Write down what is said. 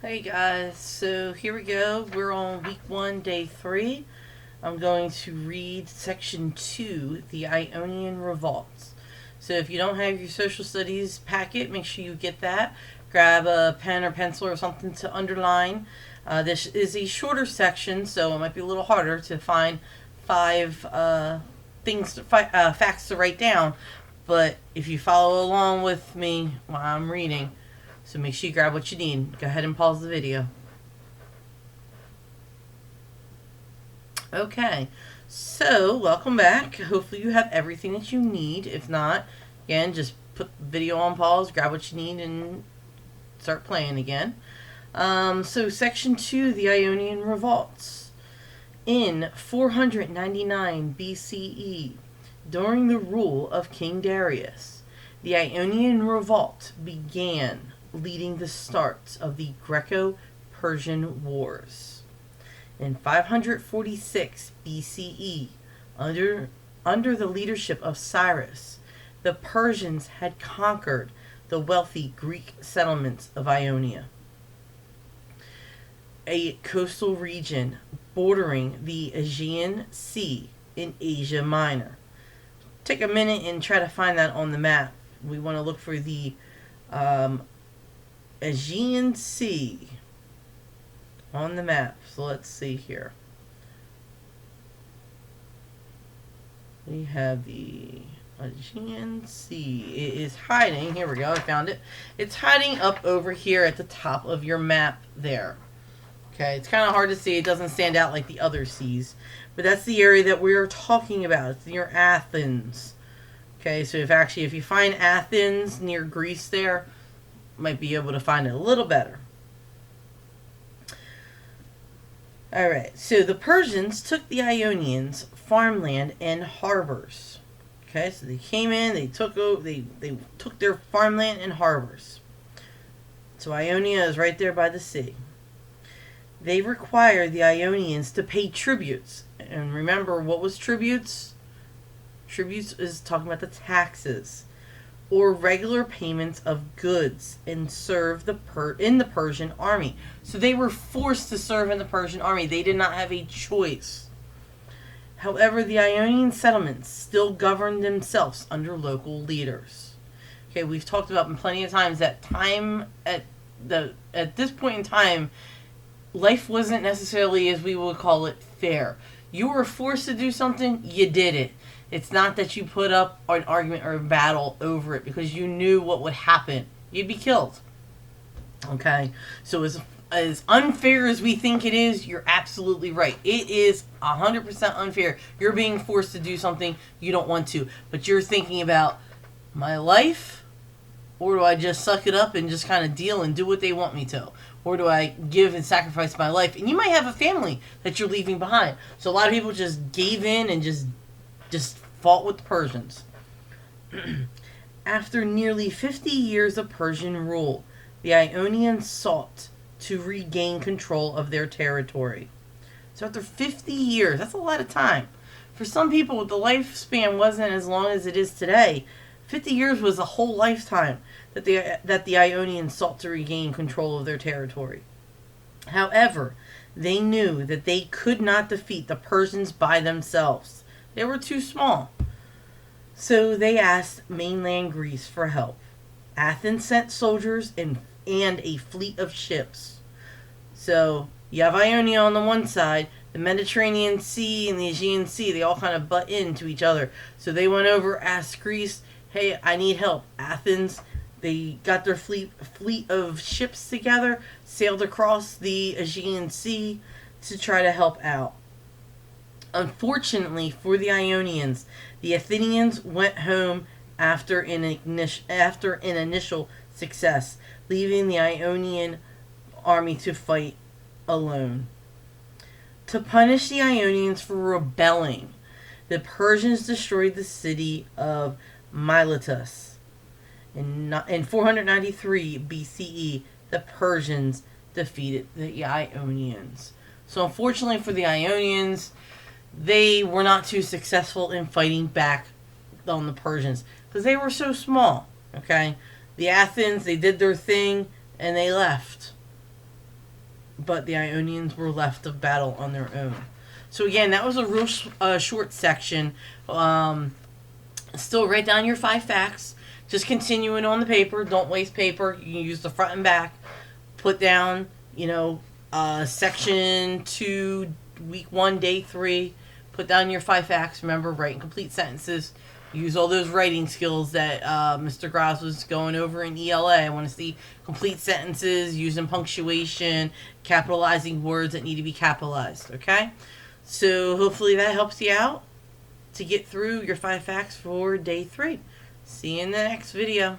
Hey guys, so here we go. We're on week 1, day 3. I'm going to read section 2, the Ionian Revolts. So if you don't have your social studies packet, make sure you get that. Grab a pen or pencil or something to underline. This is a shorter section, so it might be a little harder to find five facts to write down. But if you follow along with me while I'm reading, so make sure you grab what you need. Go ahead and pause the video. Okay, so welcome back. Hopefully you have everything that you need. If not, again, just put the video on pause, grab what you need, and start playing again. So section 2, the Ionian Revolts. In 499 BCE, during the rule of King Darius, the Ionian Revolt began, leading the start of the Greco-Persian Wars. In 546 BCE, under the leadership of Cyrus, the Persians had conquered the wealthy Greek settlements of Ionia, a coastal region bordering the Aegean Sea in Asia Minor. Take a minute and try to find that on the map. We want to look for the Aegean Sea on the map. So let's see here. We have the Aegean Sea. It is hiding. Here we go. I found it. It's hiding up over here at the top of your map there. Okay, it's kind of hard to see. It doesn't stand out like the other seas. But that's the area that we're talking about. It's near Athens. Okay, so if you find Athens near Greece there, might be able to find it a little better. Alright, so the Persians took the Ionians' farmland and harbors. Okay, so they came in, they took their farmland and harbors. So Ionia is right there by the sea. They required the Ionians to pay tributes. And remember, what was tributes? Tributes is talking about the taxes or regular payments of goods and serve in the Persian army. So they were forced to serve in the Persian army. They did not have a choice. However, the Ionian settlements still governed themselves under local leaders. Okay, we've talked about plenty of times that at this point in time, life wasn't necessarily, as we would call it, fair. You were forced to do something, you did it. It's not that you put up an argument or a battle over it because you knew what would happen. You'd be killed. Okay? So as unfair as we think it is, you're absolutely right. It is 100% unfair. You're being forced to do something you don't want to. But you're thinking about my life, or do I just suck it up and just kind of deal and do what they want me to? Or do I give and sacrifice my life? And you might have a family that you're leaving behind. So a lot of people just gave in and just fought with the Persians. After nearly 50 years of Persian rule, the Ionians sought to regain control of their territory. So after 50 years, that's a lot of time. For some people, the lifespan wasn't as long as it is today. 50 years was a whole lifetime that the Ionians sought to regain control of their territory. However, they knew that they could not defeat the Persians by themselves. They were too small. So they asked mainland Greece for help. Athens sent soldiers and a fleet of ships. So you have Ionia on the one side, the Mediterranean Sea and the Aegean Sea, they all kind of butt into each other. So they went over, asked Greece, hey, I need help. Athens, they got their fleet of ships together, sailed across the Aegean Sea to try to help out. Unfortunately for the Ionians, the Athenians went home after an initial success, leaving the Ionian army to fight alone. To punish the Ionians for rebelling, the Persians destroyed the city of Miletus. In 493 BCE, the Persians defeated the Ionians. So unfortunately for the Ionians, they were not too successful in fighting back on the Persians because they were so small. Okay, the Athens, they did their thing and they left. but the Ionians were left of battle on their own. So again, that was a real short section. Still write down your 5 facts. Just continuing on the paper. Don't waste paper. You can use the front and back. Put down, section 2, week 1, day 3. Put down your 5 facts. Remember, writing complete sentences. Use all those writing skills that Mr. Grouse was going over in ELA. I want to see complete sentences, using punctuation, capitalizing words that need to be capitalized. Okay? So hopefully that helps you out to get through your 5 facts for day 3. See you in the next video.